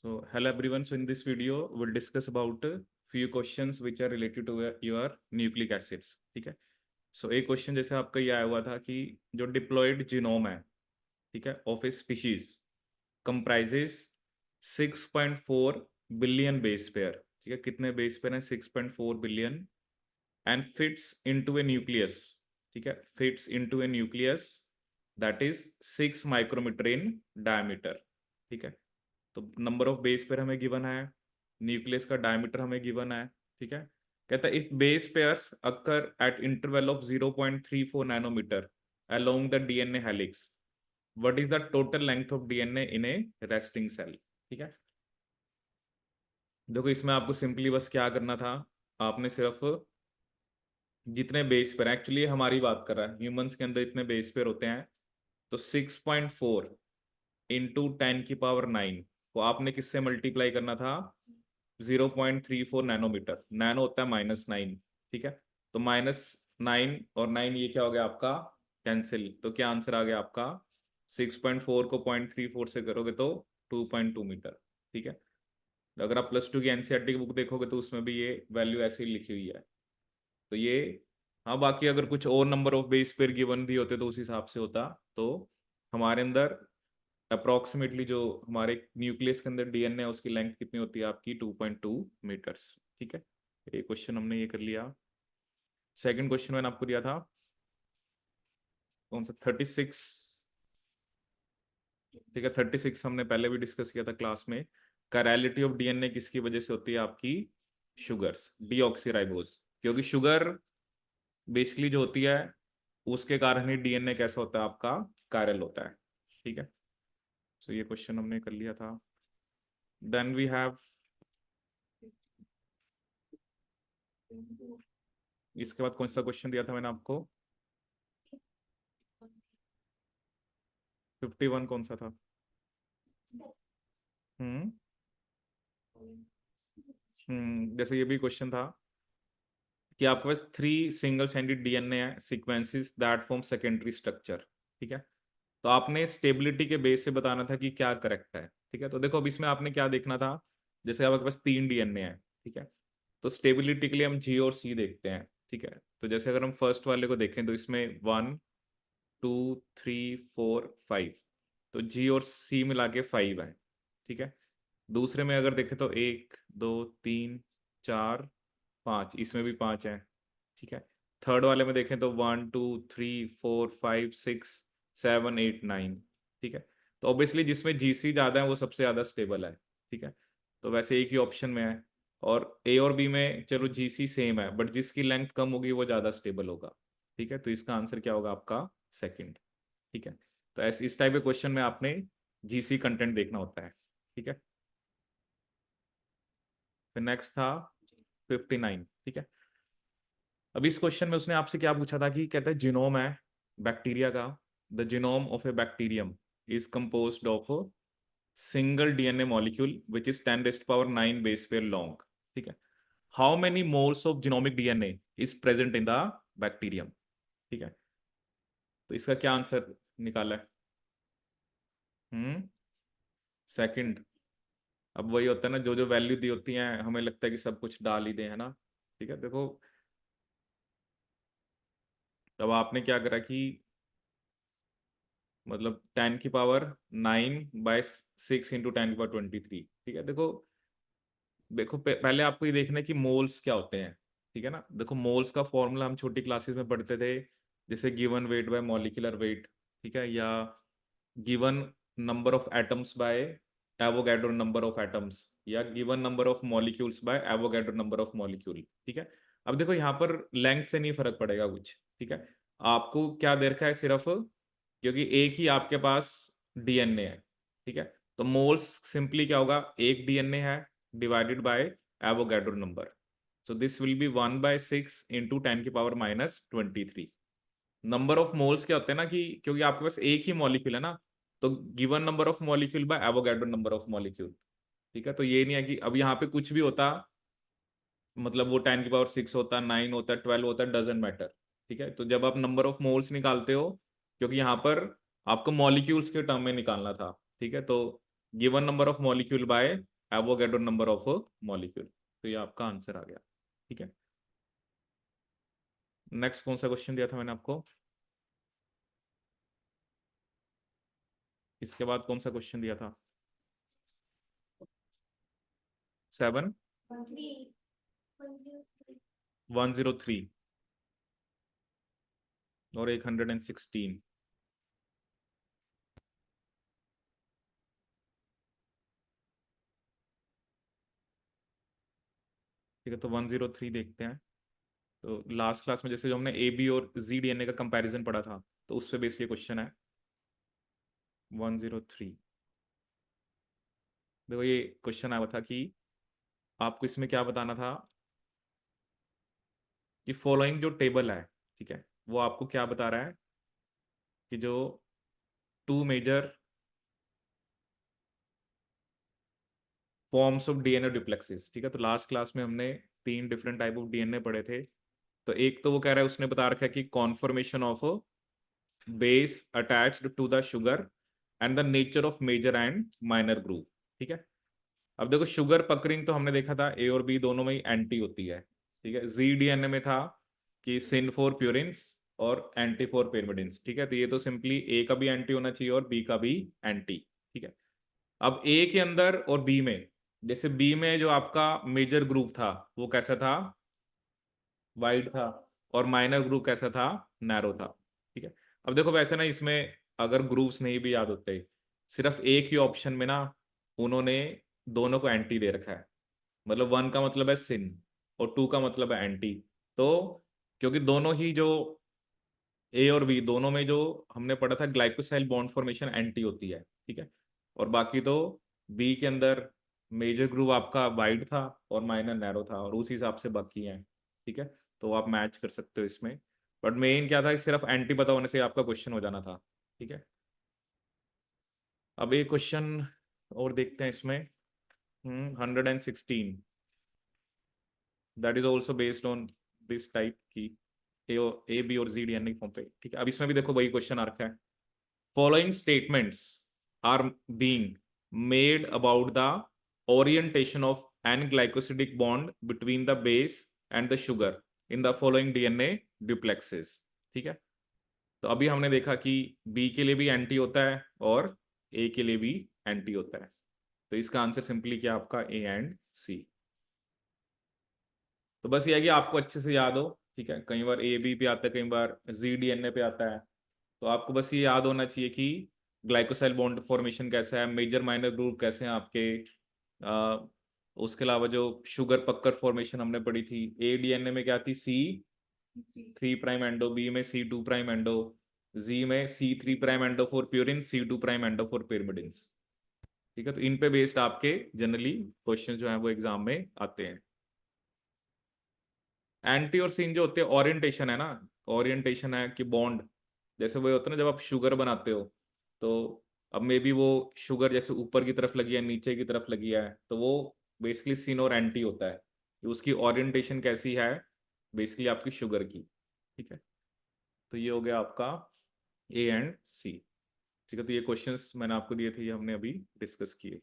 So, hello everyone. So, in this video, we'll discuss about few questions which are related to your nucleic acids. ठीक है. So, एक question जैसे आपका ये आया हुआ था कि जो डिप्लॉयड जीनोम है, ठीक है, of a species comprises 6.4 billion base pair. ठीक है, कितने बेस पेयर हैं? 6.4 billion. And fits into a nucleus. ठीक है, fits into a nucleus that is 6 micrometre in diameter. ठीक है. तो नंबर ऑफ बेस पेयर हमें गिवन है, न्यूक्लियस का डायमीटर हमें गिवन है. ठीक है. कहता है if base pairs occur at interval of 0.34 nanometre along the DNA helix, what is the total length of DNA in a resting cell. ठीक है. देखो इसमें आपको सिंपली बस क्या करना था, आपने सिर्फ जितने बेस पेयर, एक्चुअली हमारी बात कर रहा है, ह्यूमंस के अंदर इतने बेस पेयर होते हैं, तो 6.4 इंटू 10 की पावर 9 को आपने किससे मल्टीप्लाई करना था? 0.34 नैनोमीटर. नैनो होता है -9. ठीक है. तो -9 और 9 ये क्या हो गया आपका? कैंसिल. तो क्या आंसर आ गया आपका? 6.4 को 0.34 से करोगे तो 2.2 मीटर. ठीक है. अगर आप +2 की एनसीईआरटी की बुक देखोगे तो उसमें भी ये वैल्यू ऐसे ही लिखी हुई है. तो ये, हाँ, बाकी अगर कुछ और number of base pair given भी होते तो उस हिसाब से होता. तो हमारे अंदर अप्रोक्सीमेटली जो हमारे न्यूक्लियस के अंदर डीएनए है उसकी लेंथ कितनी होती है आपकी? 2.2 मीटर्स. ठीक है. ये क्वेश्चन हमने ये कर लिया. सेकंड क्वेश्चन मैंने आपको दिया था कौन सा? 36. ठीक है, 36 हमने पहले भी डिस्कस किया था क्लास में. कैरेलिटी ऑफ डीएनए किसकी वजह से होती है आपकी? Sugars, deoxyribose. क्योंकि शुगर बेसिकली जो होती है उसके कारण ही डीएनए कैसा होता है आपका? कायरल होता है. ठीक है. सो ये क्वेश्चन हमने कर लिया था. देन वी हैव, इसके बाद कौन सा क्वेश्चन दिया था मैंने आपको? 51 कौन सा था? हम्म जैसे ये भी क्वेश्चन था कि आपके पास 3 सिंगल स्ट्रैंडेड डीएनए है sequences that form secondary structure. ठीक है. तो आपने स्टेबिलिटी के बेस से बताना था कि क्या करेक्ट है. ठीक है. तो देखो अब इसमें आपने क्या देखना था, जैसे आपके पास 3 डीएनए है. ठीक है. तो स्टेबिलिटी के लिए हम जी और सी देखते हैं. ठीक है. तो जैसे अगर हम फर्स्ट वाले को देखें तो इसमें 1, 2, 3, 4, 5. तो जी और सी मिला के 5 है. ठीक है. दूसरे में अगर देखें तो 1, 2, 3, 4, 5, इसमें भी 5 है. ठीक है. थर्ड वाले में देखें तो 1, 2, 3, 4, 5, 6, 7, 8, 9. ठीक है. तो ऑब्वियसली जिसमें जीसी ज्यादा है वो सबसे ज्यादा स्टेबल है. ठीक है. तो वैसे एक ही ऑप्शन में है. और ए और बी में चलो जीसी सेम है, बट जिसकी लेंथ कम होगी वो ज्यादा स्टेबल होगा. ठीक है. तो इसका आंसर क्या होगा आपका? सेकंड. ठीक है. तो ऐसे इस टाइप के क्वेश्चन में आपने जीसी कंटेंट देखना होता है. ठीक है. फिर नेक्स्ट था 59. ठीक है. अब इस क्वेश्चन में उसने आपसे क्या पूछा था कि कहता है जीनोम है बैक्टीरिया का. The genome of A bacterium is composed of single DNA molecule which is 10⁹ base pair long. ठीक है. How many moles of genomic DNA is present in the bacterium. ठीक है. तो इसका क्या आंसर निकाला है? सेकंड. अब वही होता है ना, जो जो वैल्यू दी होती है हमें लगता है कि सब कुछ डाल ही दे, है ना. ठीक है. देखो तब आपने क्या करा कि मतलब 10⁹ इंटू 10⁻23. ठीक है. देखो देखो पहले आपको ये देखना है कि मोल्स क्या होते हैं. ठीक है ना. देखो मोल्स का फॉर्मूला हम छोटी क्लासेस में पढ़ते थे, जैसे given weight by molecular weight. ठीक है. या given number of atoms by Avogadro number of atoms, या given number of molecules by Avogadro number of molecule. ठीक है. अब देखो यहाँ पर लेंथ से नहीं फर्क पड़ेगा कुछ. ठीक है. आपको क्या दे रखा है सिर्फ, क्योंकि एक ही आपके पास डीएनए है. ठीक है. तो मोल्स सिंपली क्या होगा, एक डीएनए है divided by Avogadro number. So this will be 1/6 into 10⁻23. Number of moles क्या होते हैं ना, कि क्योंकि आपके पास एक ही मॉलिक्यूल है ना, तो given number of molecule by Avogadro number of molecule. ठीक है. तो ये नहीं है कि अब यहाँ पे कुछ भी होता, मतलब वो 10⁻6 होता, 9 होता, 12 होता, डजेंट मैटर. ठीक है. तो जब आप नंबर ऑफ मोल्स निकालते हो, क्योंकि यहाँ पर आपको मॉलिक्यूल्स के टर्म में निकालना था. ठीक है. तो given number of molecule by Avogadro number of molecule. तो ये आपका आंसर आ गया। ठीक है, नेक्स्ट कौन सा क्वेश्चन दिया था मैंने आपको? इसके बाद कौन सा क्वेश्चन दिया था? 7 103 और 116। ठीक है, तो 103 देखते हैं। तो लास्ट क्लास में जैसे जो हमने ए बी और जी डीएनए का कंपैरिजन पढ़ा था, तो उस पे बेसिकली क्वेश्चन है 103। देखो ये क्वेश्चन आया था कि आपको इसमें क्या बताना था कि फॉलोइंग जो टेबल है, ठीक है, वो आपको क्या बता रहा है कि जो two major forms of DNA duplexes, ठीक है, तो लास्ट क्लास में हमने 3 डिफरेंट टाइप ऑफ डीएनए पढ़े थे। तो एक तो वो कह रहा है, उसने बता रखा है कि conformation of base attached to the sugar and the nature of major and minor group. ठीक है, अब देखो शुगर पकरिंग तो हमने देखा था ए और बी दोनों में ही एंटी होती है। ठीक है, जी डीएनए में था कि सिन फॉर प्यूरिन्स और एंटी फॉर pyrimidines। ठीक है, तो ये तो सिंपली ए का भी एंटी होना चाहिए और बी का भी एंटी। ठीक है, अब ए के अंदर और बी में, जैसे बी में जो आपका मेजर ग्रुप था वो कैसा था? वाइड था। और माइनर ग्रुप कैसा था? नैरो था। ठीक है, अब देखो वैसे ना इसमें अगर ग्रुप्स नहीं भी याद होते, सिर्फ एक ही ऑप्शन में ना उन्होंने दोनों को एंटी दे रखा है। मतलब 1 का मतलब है सिन और 2 का मतलब है एंटी। तो क्योंकि दोनों ही जो ए और बी दोनों में जो हमने पढ़ा था ग्लाइकोसाइल बॉन्ड फॉर्मेशन एंटी होती है। ठीक है, और बाकी तो बी के अंदर मेजर ग्रुप आपका वाइड था और माइनर नैरो था, और उस हिसाब से बाकी हैं। ठीक है, तो आप मैच कर सकते हो इसमें। बट मेन क्या था कि सिर्फ एंटी पता होने से आपका क्वेश्चन हो जाना था। ठीक है, अब एक क्वेश्चन और देखते हैं इसमें। 116, that is also based on this type की ए बी और जी डीएनए फॉर्म पे। ठीक है, अब इसमें भी देखो वही क्वेश्चन आ रखा है। Following statements are being made about the orientation of an glycosidic bond between the base and the sugar in the following DNA duplexes. ठीक है, तो अभी हमने देखा कि बी के लिए भी एंटी होता है और ए के लिए भी एंटी होता है। तो इसका आंसर सिंपली क्या आपका ए एंड सी। तो बस ये है कि आपको अच्छे से याद हो। ठीक है, कई बार ए बी पे आता है, कई बार जी डीएनए पे आता है। तो आपको बस ये याद होना चाहिए कि ग्लाइकोसाइल बॉन्ड फॉर्मेशन कैसा है, मेजर माइनर ग्रुप कैसे हैं आपके। आ, उसके अलावा जो शुगर पक्कर फॉर्मेशन हमने पढ़ी थी, ए डीएनए में क्या थी? C3' एंडो, बी में C2' एंडो, जी में C3' endo for purine, C2' endo for pyrimidines। ठीक है, तो इन पे बेस्ड आपके जनरली क्वेश्चन जो है वो एग्जाम में आते हैं। एंटी और सीन जो होते हैं ओरिएंटेशन है ना, ओरिएंटेशन है कि बॉन्ड, जैसे वो होता है ना जब आप शुगर बनाते हो, तो अब मे बी वो शुगर जैसे ऊपर की तरफ लगी है नीचे की तरफ लगी है, तो वो बेसिकली सीन और एंटी होता है कि उसकी ओरिएंटेशन कैसी है बेसिकली आपकी शुगर की। ठीक है, तो ये हो गया आपका ए एंड सी। ठीक है, तो ये क्वेश्चंस मैंने आपको दिए थे, ये हमने अभी डिस्कस किए।